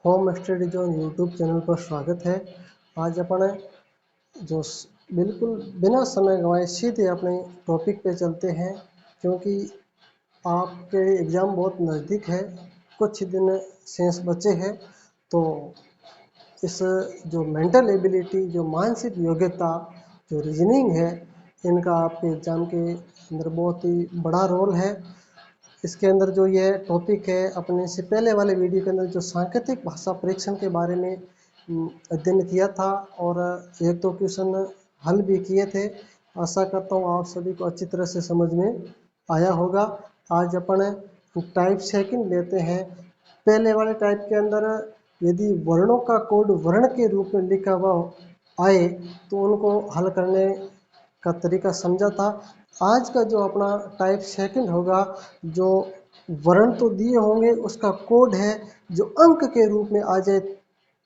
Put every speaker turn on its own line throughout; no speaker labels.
Home study zone YouTube channel पर स्वागत है। आज अपन जो बिल्कुल बिना समय गंवाए सीधे अपने टॉपिक पे चलते हैं, क्योंकि आपके एग्ज़ाम बहुत नज़दीक है, कुछ दिन शेष बचे हैं। तो इस जो मेंटल एबिलिटी, जो मानसिक योग्यता, जो रीजनिंग है, इनका आपके एग्ज़ाम के अंदर बहुत ही बड़ा रोल है। इसके अंदर जो ये टॉपिक है, अपने से पहले वाले वीडियो के अंदर जो सांकेतिक भाषा परीक्षण के बारे में अध्ययन किया था और एक दो क्वेश्चन हल भी किए थे। आशा करता हूँ आप सभी को अच्छी तरह से समझ में आया होगा। आज अपन टाइप सेकंड लेते हैं। पहले वाले टाइप के अंदर यदि वर्णों का कोड वर्ण के रूप में लिखा हुआ आए तो उनको हल करने का तरीका समझा था। आज का जो अपना टाइप सेकंड होगा, जो वर्ण तो दिए होंगे, उसका कोड है जो अंक के रूप में आ जाए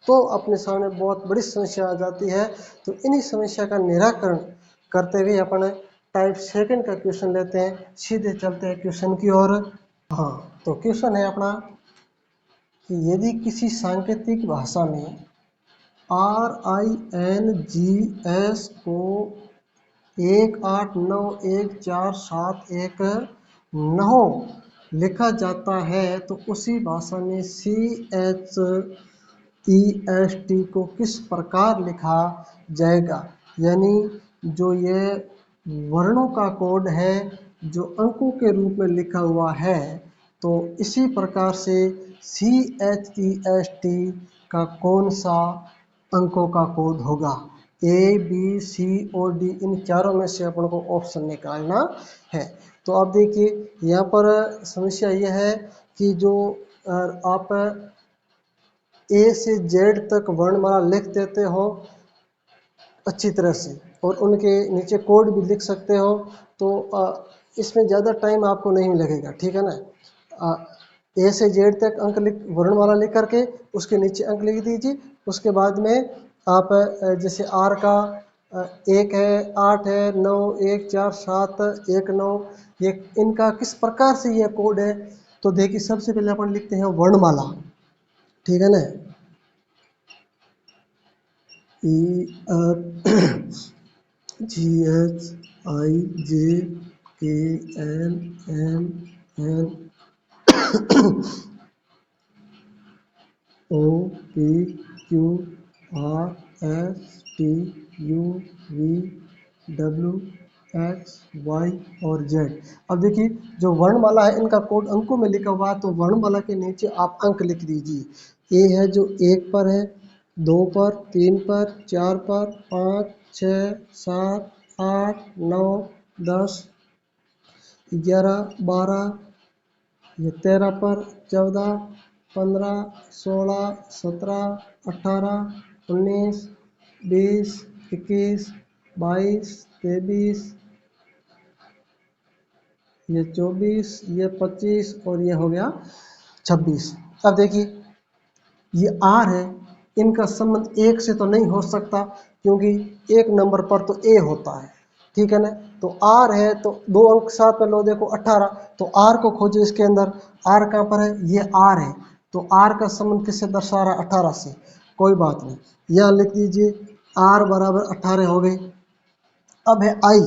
तो अपने सामने बहुत बड़ी समस्या आ जाती है। तो इन्हीं समस्या का निराकरण करते हुए अपन टाइप सेकंड का क्वेश्चन लेते हैं। सीधे चलते हैं क्वेश्चन की ओर। हाँ, तो क्वेश्चन है अपना कि यदि किसी सांकेतिक भाषा में RINGS को 1891471 लिखा जाता है तो उसी भाषा में CHEST को किस प्रकार लिखा जाएगा। यानी जो ये वर्णों का कोड है जो अंकों के रूप में लिखा हुआ है, तो इसी प्रकार से CHEST का कौन सा अंकों का कोड होगा। ABCOD इन चारों में से अपन को ऑप्शन निकालना है। तो आप देखिए यहाँ पर समस्या यह है कि जो आप A से Z तक वर्णमाला लिख देते हो अच्छी तरह से और उनके नीचे कोड भी लिख सकते हो, तो इसमें ज़्यादा टाइम आपको नहीं लगेगा, ठीक है ना। A से Z तक अंक वर्णमाला लिख करके उसके नीचे अंक लिख दीजिए। उसके बाद में आप जैसे R का 1 है, 8 है, 9, 1, 4, 7, 1, 9, ये इनका किस प्रकार से ये कोड है। तो देखिए सबसे पहले अपन लिखते हैं वर्णमाला, ठीक है ना। EFGHIJKLMNOPQRSTUVWXY और Z। अब देखिए जो वर्णमाला है इनका कोड अंकों में लिखा हुआ है, तो वर्णमाला के नीचे आप अंक लिख दीजिए। ए है जो 1 पर है, 2 पर, 3 पर, 4 पर, 5, 6, 7, 8, 9, 10, 11, 12, ये 13 पर, 14, 15, 16, 17, 18, 19, 20, 21, 22, 23, ये 24, ये 25 और ये हो गया 26। अब देखिए ये R है, इनका संबंध एक से तो नहीं हो सकता, क्योंकि एक नंबर पर तो A होता है, ठीक है ना। तो R है तो दो अंक साथ में लो, देखो 18, तो R को खोजो इसके अंदर। R कहाँ पर है, ये R है, तो R का संबंध किससे दर्शा रहा है, 18 से। कोई बात नहीं, यहाँ लिख दीजिए R बराबर 18 हो गई। अब है I,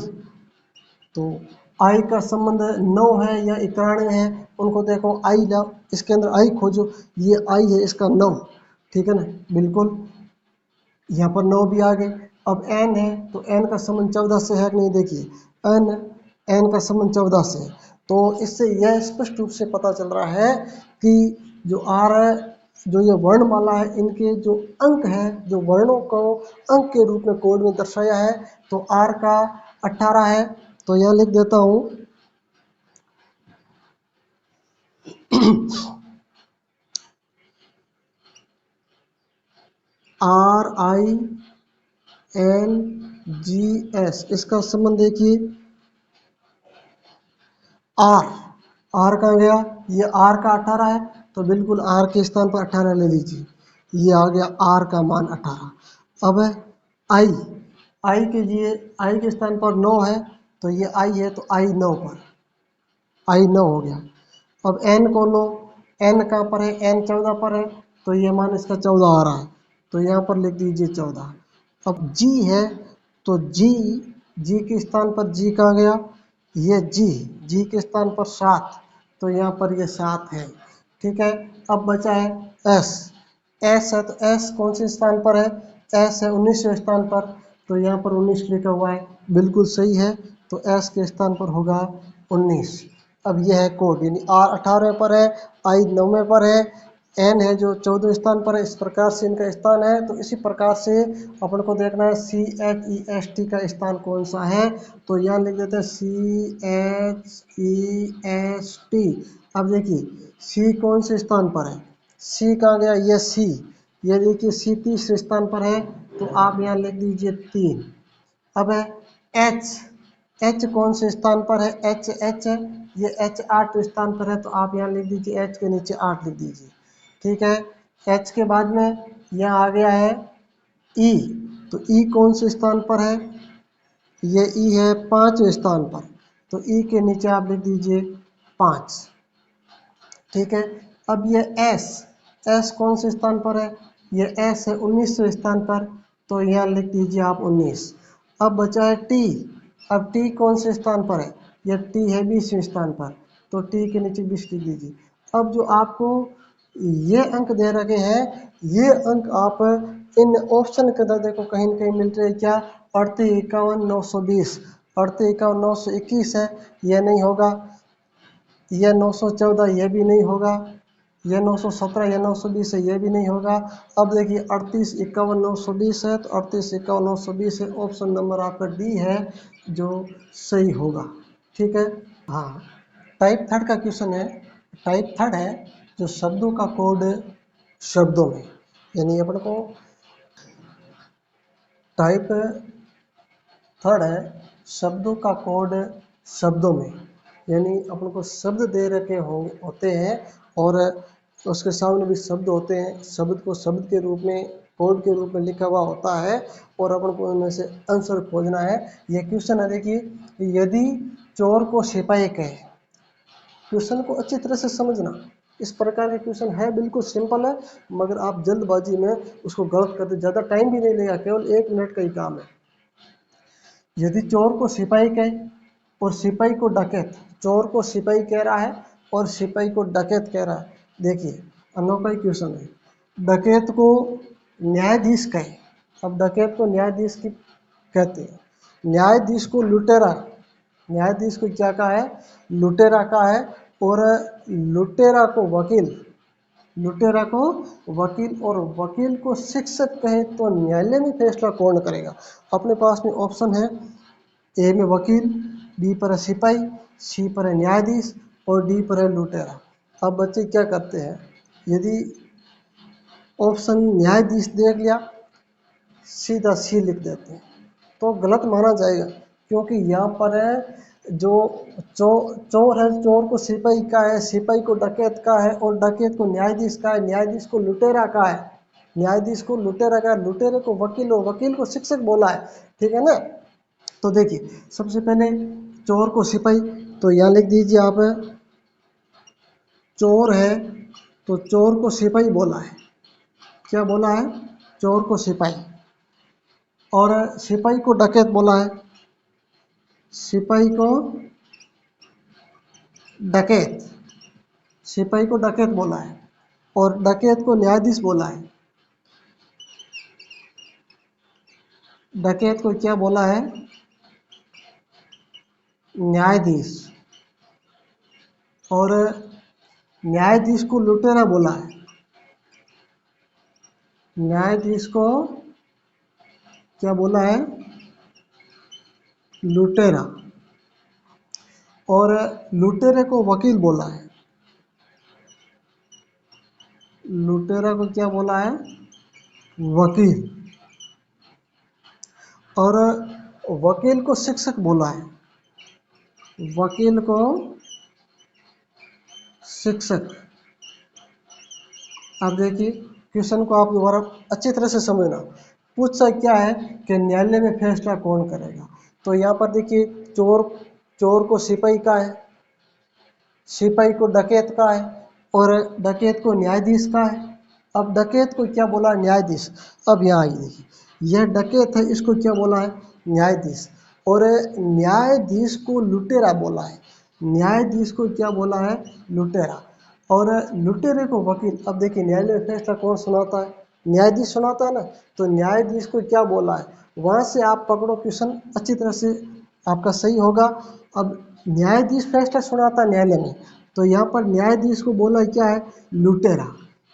तो I का संबंध 9 है या 91 है, उनको देखो I ला, इसके अंदर I खोजो, ये I है, इसका 9, ठीक है ना, बिल्कुल यहाँ पर 9 भी आ गए। अब N है तो N का संबंध 14 से है कि नहीं, देखिए N का संबंध 14 से है। तो इससे यह स्पष्ट रूप से पता चल रहा है कि जो R है, जो ये वर्णमाला है, इनके जो अंक है, जो वर्णों को अंक के रूप में कोड में दर्शाया है, तो R का 18 है। तो यह लिख देता हूँ RINGS, इसका संबंध देखिए R कहाँ गया, ये R का 18 है, तो बिल्कुल R के स्थान पर 18 ले लीजिए, ये आ गया R का मान 18। अब है I के स्थान पर 9 है, तो ये I है, तो I 9 पर, I 9 हो गया। अब N को लो, N कहाँ पर है, N 14 पर है, तो ये मान इसका 14 आ रहा है, तो यहाँ पर लिख दीजिए 14। अब जी है, तो जी के स्थान पर जी कहाँ गया, ये जी के स्थान पर 7, तो यहाँ पर ये 7 है। ठीक है, अब बचा है एस है, तो एस कौन से स्थान पर है, एस है 19वें स्थान पर, तो यहाँ पर 19 लिखा हुआ है, बिल्कुल सही है, तो एस के स्थान पर होगा 19। अब यह है कोड, यानी आर 18वें पर है, आई 9वें पर है, एन है जो 14वें स्थान पर है, इस प्रकार से इनका स्थान है। तो इसी प्रकार से अपन को देखना है CHEST का स्थान कौन सा है, तो यहाँ लिख देते हैं CHEST। अब देखिए सी कौन से स्थान पर है, सी कहाँ गया, ये सी, ये देखिए सी तीसरे स्थान पर है, तो आप यहाँ लिख दीजिए 3। अब है एच कौन से स्थान पर है, एच ये एच 8 स्थान पर है, तो आप यहाँ लिख दीजिए एच के नीचे 8 लिख दीजिए। ठीक है, एच के बाद में यहाँ आ गया है ई, तो ई कौन से स्थान पर है, ये ई है 5वें स्थान पर, तो ई के नीचे आप लिख दीजिए 5। ठीक है, अब ये एस कौन से स्थान पर है, ये एस है 19वें स्थान पर, तो यहाँ लिख दीजिए आप 19। अब बचा है टी, अब टी कौन से स्थान पर है, ये टी है 20वें स्थान पर, तो टी के नीचे 20 लिख दीजिए। अब जो आपको ये अंक दे रखे हैं, ये अंक आप इन ऑप्शन के अंदर देखो कहीं ना कहीं मिल रहे हैं क्या, 38 51 920, 38 51 921 है, यह नहीं होगा, यह 914 यह भी नहीं होगा, यह 917 यह 920 है, यह भी नहीं होगा। अब देखिए 38 51 920 है, तो 38 51 920 है, ऑप्शन नंबर आपका डी है जो सही होगा। ठीक है, हाँ, टाइप थर्ड का क्वेश्चन है, टाइप थर्ड है जो शब्दों का कोड शब्दों में, यानी अपन को टाइप थर्ड है शब्दों का कोड शब्दों में, यानी अपन को शब्द दे रखे होते हैं और उसके सामने भी शब्द होते हैं, शब्द को शब्द के रूप में कोड के रूप में लिखा हुआ होता है और अपन को उनमें से आंसर खोजना है। यह क्वेश्चन है, देखिए, यदि चोर को सिपाही कहे, क्वेश्चन को अच्छी तरह से समझना, इस प्रकार के क्वेश्चन है, बिल्कुल सिंपल है, मगर आप जल्दबाजी में उसको गलत करते, ज़्यादा टाइम भी नहीं लेगा, केवल 1 मिनट का ही काम है। यदि चोर को सिपाही कहे और सिपाही को डकैत, चोर को सिपाही कह रहा है और सिपाही को डकैत कह रहा है, देखिए अनोखा ही क्वेश्चन है। डकैत को न्यायाधीश कहे, अब डकैत को न्यायाधीश की कहते हैं, न्यायाधीश को लुटेरा, न्यायाधीश को क्या कहा है, लुटेरा का है, और लुटेरा को वकील, लुटेरा को वकील, और वकील को शिक्षक कहे, तो न्यायालय में फैसला कौन करेगा। अपने पास में ऑप्शन है, ए में वकील, बी पर है सिपाही, सी पर है न्यायाधीश और डी पर है लुटेरा। अब बच्चे क्या करते हैं, यदि ऑप्शन न्यायाधीश देख लिया, सीधा सी लिख देते हैं, तो गलत माना जाएगा, क्योंकि यहाँ पर है जो चोर है, चोर को सिपाही का है, सिपाही को डकैत का है और डकैत को न्यायाधीश का है, न्यायाधीश को लुटेरा का है, न्यायाधीश को लुटेरा का है, लुटेरे को वकील और वकील को शिक्षक बोला है। ठीक है ना, तो देखिए सबसे पहले चोर को सिपाही, तो यहाँ लिख दीजिए आप, चोर है तो चोर को सिपाही बोला है, क्या बोला है, चोर को सिपाही, और सिपाही को डकैत बोला है, सिपाही को डकैत, सिपाही को डकैत बोला है, और डकैत को न्यायाधीश बोला है, डकैत को क्या बोला है, न्यायाधीश, और न्यायाधीश को लुटेरा बोला है, न्यायाधीश को क्या बोला है, लुटेरा, और लुटेरे को वकील बोला है, लुटेरा को क्या बोला है, वकील, और वकील को शिक्षक बोला है, वकील को शिक्षक। अब देखिए क्वेश्चन को आप दोबारा अच्छी तरह से समझना, पूछा क्या है कि न्यायालय में फैसला कौन करेगा, तो यहाँ पर देखिए चोर को सिपाही का है, सिपाही को डकैत का है, और डकैत को न्यायाधीश का है, अब डकैत को क्या बोला है? न्यायाधीश। अब यहाँ आइए देखिए, यह डकैत है, इसको क्या बोला है? न्यायाधीश। और न्यायाधीश को लुटेरा बोला है। न्यायाधीश को क्या बोला है? लुटेरा। और लुटेरे को वकील। अब देखिए, न्यायालय में फैसला कौन सुनाता है? न्यायाधीश सुनाता है ना। तो न्यायाधीश को क्या बोला है? वहाँ से आप पकड़ो क्वेश्चन अच्छी तरह से, आपका सही होगा। अब न्यायाधीश फैसला सुनाता है न्यायालय में, तो यहाँ पर न्यायाधीश को बोला क्या है? लुटेरा।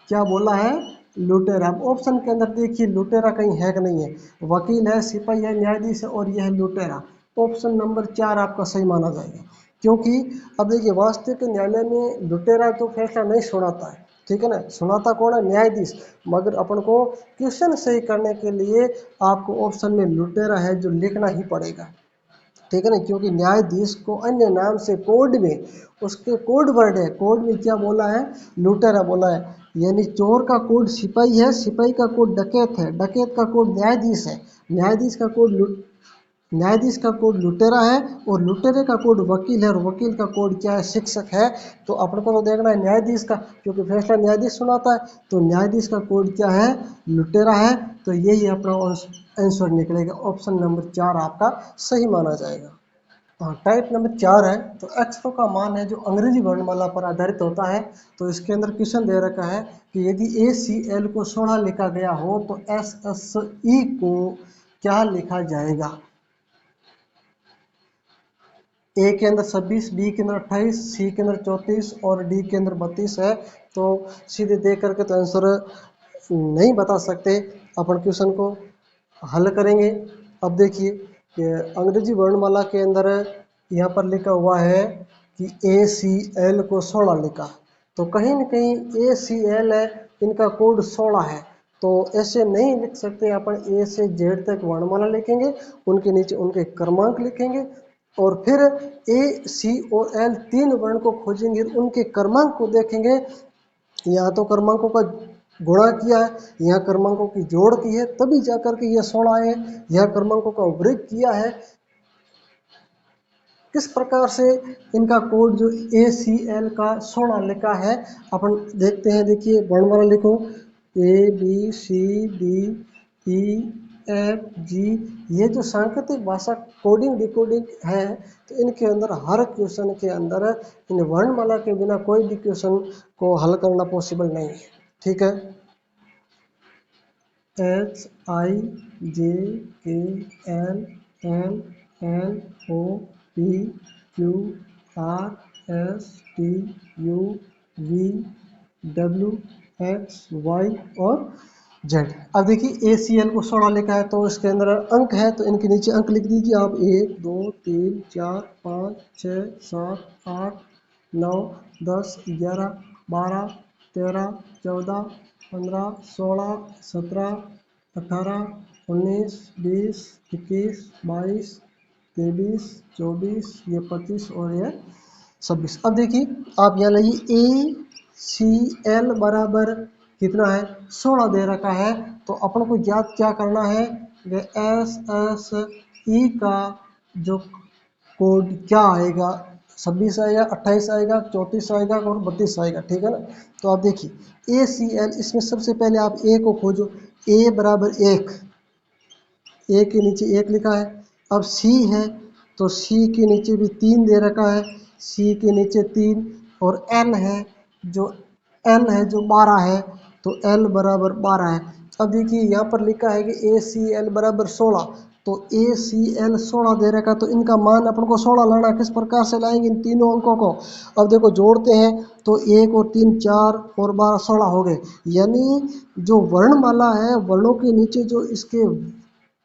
क्या बोला है? लुटेरा। अब ऑप्शन के अंदर देखिए, लुटेरा कहीं है कि नहीं है? वकील है, सिपाही है, न्यायाधीश है और यह है लुटेरा। ऑप्शन नंबर 4 आपका सही माना जाएगा। क्योंकि अब देखिए, वास्तविक न्यायालय में लुटेरा तो फैसला नहीं सुनाता है, ठीक है ना। सुनाता कौन है? न्यायाधीश। मगर अपन को क्वेश्चन सही करने के लिए आपको ऑप्शन में लुटेरा है जो लिखना ही पड़ेगा, ठीक है ना। क्योंकि न्यायाधीश को अन्य नाम से कोड में, उसके कोड वर्ड है, कोड में क्या बोला है? लुटेरा बोला है। यानी चोर का कोड सिपाही है, सिपाही का कोड डकैत है, डकैत का कोड न्यायाधीश है, न्यायाधीश का कोड न्यायाधीश का कोड लुटेरा है, और लुटेरे का कोड वकील है, और वकील का कोड क्या है? शिक्षक है। तो अपन को तो देखना है न्यायाधीश का, क्योंकि फैसला न्यायाधीश सुनाता है। तो न्यायाधीश का कोड क्या है? लुटेरा है। तो यही अपना आंसर निकलेगा। ऑप्शन नंबर 4 आपका सही माना जाएगा। हाँ, टाइप नंबर 4 है। तो एक्स का मान है जो अंग्रेजी वर्णमाला पर आधारित होता है। तो इसके अंदर क्वेश्चन दे रखा है कि यदि ACL को 16 लिखा गया हो तो SSE को क्या लिखा जाएगा? ए के अंदर 26, बी के अंदर 28, सी के अंदर 34 और डी के अंदर 32 है। तो सीधे देख करके तो आंसर नहीं बता सकते। अपन क्वेश्चन को हल करेंगे। अब देखिए कि अंग्रेजी वर्णमाला के अंदर यहाँ पर लिखा हुआ है कि ACL को 16 लिखा, तो कहीं न कहीं ACL है, इनका कोड 16 है। तो ऐसे नहीं लिख सकते, अपन A से Z तक वर्णमाला लिखेंगे, उनके नीचे उनके क्रमांक लिखेंगे, और फिर A, C और L 3 वर्ण को खोजेंगे, उनके क्रमांक को देखेंगे। यहाँ तो क्रमांकों का गुणा किया है, यहाँ क्रमांकों की जोड़ की है, तभी जाकर के यह 16 है। यह क्रमांकों का वर्ग किया है। किस प्रकार से इनका कोड जो ACL का 16 लिखा है, अपन देखते हैं। देखिए, वर्णमाला लिखो ABCDEFG। ये जो सांकेतिक भाषा कोडिंग डिकोडिंग है, तो इनके अंदर हर क्वेश्चन के अंदर इन वर्णमाला के बिना कोई भी क्वेश्चन को हल करना पॉसिबल नहीं है, ठीक है। HIJKLMNOPQRSTUVWXY और Z। अब देखिए, ACL को 16 लिखा है, तो इसके अंदर अंक है, तो इनके नीचे अंक लिख दीजिए आप। 1 2 3 4 5 6 7 8 9 10 11 12 13 14 15 16 17 18 19 20 21 22 23 24, ये 25 और ये 26। अब देखिए, आप यहाँ लाइए ACL बराबर कितना है? 16 दे रखा है। तो अपन को याद क्या करना है? SSE का जो कोड क्या आएगा? 26 आएगा, 28 आएगा, 34 आएगा और 32 आएगा, ठीक है ना। तो आप देखिए, ACL, इसमें सबसे पहले आप A को खोजो। A बराबर 1, A के नीचे 1 लिखा है। अब C है, तो C के नीचे भी 3 दे रखा है, C के नीचे 3। और L है, जो 12 है, तो L बराबर 12 है। अब देखिए, यहाँ पर लिखा है कि ACL बराबर 16, तो ACL 16 दे रखा, तो इनका मान अपन को 16 लाना। किस प्रकार से लाएंगे इन तीनों अंकों को? अब देखो, जोड़ते हैं तो 1 और 3 4 और 12 16 हो गए। यानी जो वर्णमाला है, वर्णों के नीचे जो इसके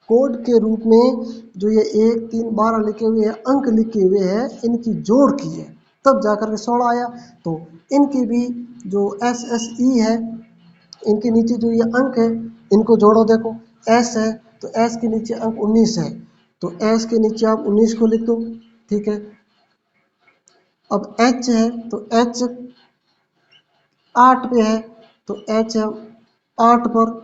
कोड के रूप में जो ये 1 3 12 लिखे हुए हैं, अंक लिखे हुए हैं, इनकी जोड़ की है, तब जाकर के 16 आया। तो इनकी भी जो SSE है, इनके नीचे जो ये अंक है, इनको जोड़ो। देखो, S है, तो S के नीचे अंक 19 है, तो S के नीचे आप 19 को लिख दो, ठीक है। अब H है, तो H 8 पे है, तो H है 8 पर।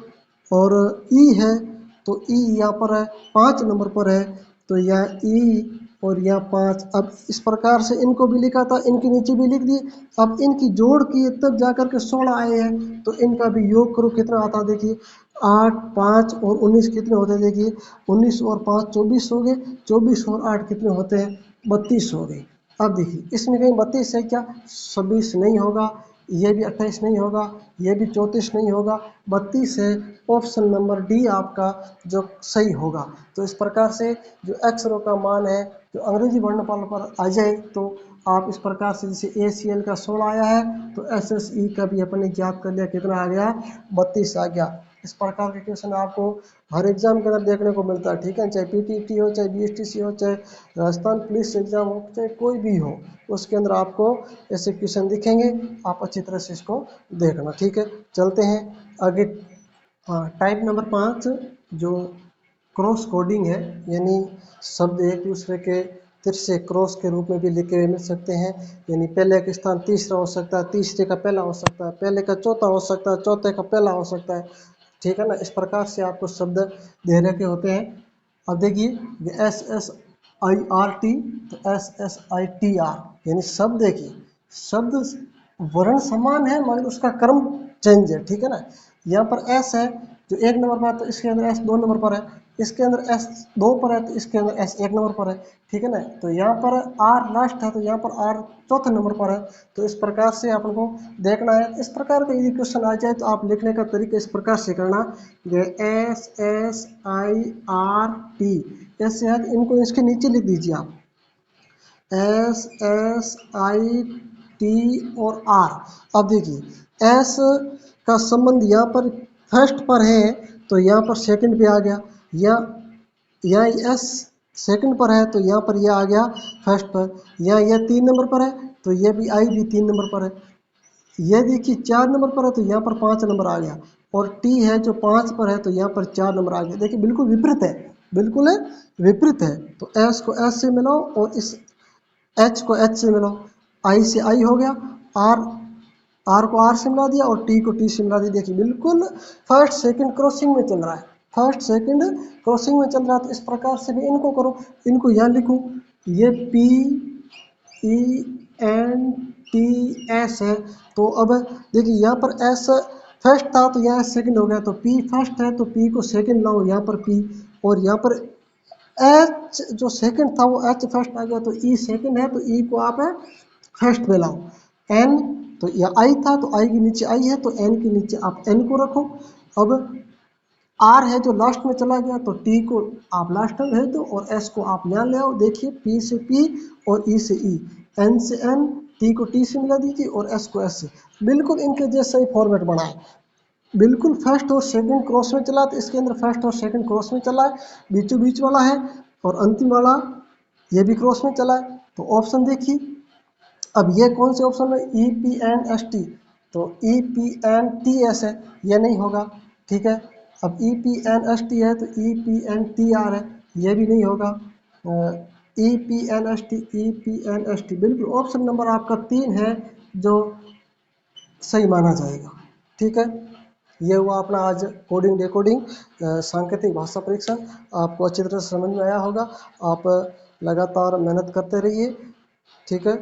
और E है, तो E यहाँ पर है 5 नंबर पर है, तो यह E और यहाँ 5। अब इस प्रकार से इनको भी लिखा था, इनके नीचे भी लिख दिए। अब इनकी जोड़ किए तब जाकर के 16 आए हैं, तो इनका भी योग करो कितना आता देखिए। 8, 5 और 19 कितने होते हैं देखिए। 19 और 5 24 हो गए, 24 और 8 कितने होते हैं, 32 हो गए। अब देखिए इसमें कहीं 32 है क्या, 26 नहीं होगा, ये भी 28 नहीं होगा, ये भी 34 नहीं होगा, 32 है। ऑप्शन नंबर डी आपका जो सही होगा। तो इस प्रकार से जो अक्षरों का मान है जो अंग्रेजी वर्णमाला पर आ जाए, तो आप इस प्रकार से जैसे ACL का 16 आया है, तो SSE का भी अपने ज्ञात कर लिया, कितना आ गया, 32 आ गया। इस प्रकार के क्वेश्चन आपको हर एग्जाम के अंदर देखने को मिलता है, ठीक है। चाहे PTT हो, चाहे BSTC हो, चाहे राजस्थान पुलिस एग्जाम हो, चाहे कोई भी हो, उसके अंदर आपको ऐसे क्वेश्चन दिखेंगे। आप अच्छी तरह से इसको देखना, ठीक है। चलते हैं आगे। टाइप नंबर 5 जो क्रॉस कोडिंग है, यानी शब्द एक दूसरे के तिरछे क्रॉस के रूप में भी लिखे हुए मिल सकते हैं। यानी पहले का स्थान तीसरा हो सकता है, तीसरे का पहला हो सकता है, पहले का चौथा हो सकता है, चौथे का पहला हो सकता है, ठीक है ना। इस प्रकार से आपको शब्द दे रखे होते हैं। अब देखिए SSIRT, तो SSITR, यानी शब्द देखिए, शब्द वर्ण समान है मगर उसका क्रम चेंज है, ठीक है ना। यहाँ पर S है जो 1 नंबर पर है, तो इसके अंदर S 2 नंबर पर है, इसके अंदर S 2 पर है, तो इसके अंदर S 1 नंबर पर है, ठीक है ना। तो यहाँ पर R लास्ट है, तो यहाँ पर R चौथे नंबर पर है। तो इस प्रकार से अपन को देखना है। इस प्रकार का यदि क्वेश्चन आ जाए तो आप लिखने का तरीका इस प्रकार से करना, SSIRT ऐसे है, इनको इसके नीचे लिख दीजिए आप, SSIT और R। अब देखिए S का संबंध यहाँ पर फर्स्ट पर है, तो यहाँ पर सेकंड पे आ गया, या S सेकंड पर है, तो यहाँ पर यह आ गया फर्स्ट पर। या यह 3 नंबर पर है, तो यह भी I भी 3 नंबर पर है। यह देखिए 4 नंबर पर है, तो यहाँ पर 5 नंबर आ गया। और T है जो 5 पर है, तो यहाँ पर 4 नंबर आ गया। देखिए बिल्कुल विपरीत है, बिल्कुल है विपरीत है। तो S को S से मिलाओ और इस H को H से मिलाओ, I से I हो गया, R को R से मिला दिया और T को T से मिला दिया। देखिए बिल्कुल फर्स्ट सेकंड क्रॉसिंग में चल रहा है, फर्स्ट सेकंड क्रॉसिंग में चल रहा है। तो इस प्रकार से भी इनको करो, इनको यहाँ लिखो, ये PENTS है। तो अब देखिए यहाँ पर S फर्स्ट था, तो यहाँ सेकंड हो गया, तो P फर्स्ट है, तो P को सेकंड लाओ, यहाँ पर P, और यहाँ पर H जो सेकंड था वो H फर्स्ट आ गया, तो E सेकंड है, तो E को आप फर्स्ट में लाओ। N तो यह I था, तो I के नीचे I है, तो N के नीचे आप N को रखो। अब R है जो लास्ट में चला गया, तो T को आप लास्ट में भेज दो और S को आप यहाँ ले आओ। देखिए P से P और E से E, N से N, T को T से मिला दीजिए और S को S से। बिल्कुल इनके जैसा ही फॉर्मेट बना है, बिल्कुल फर्स्ट और सेकंड क्रॉस में चला, तो इसके अंदर फर्स्ट और सेकंड क्रॉस में चला है, बीचों बीच वाला है, और अंतिम वाला ये भी क्रॉस में चला है। तो ऑप्शन देखिए, अब ये कौन से ऑप्शन में, EPNST, तो EPNTS है, ये नहीं होगा, ठीक है। अब EPNST है तो EPNTR है, ये भी नहीं होगा। EPNST बिल्कुल ऑप्शन नंबर आपका 3 है जो सही माना जाएगा, ठीक है। ये हुआ अपना आज कोडिंग डिकोडिंग सांकेतिक भाषा परीक्षण। आपको अच्छी तरह से समझ में आया होगा। आप लगातार मेहनत करते रहिए, ठीक है।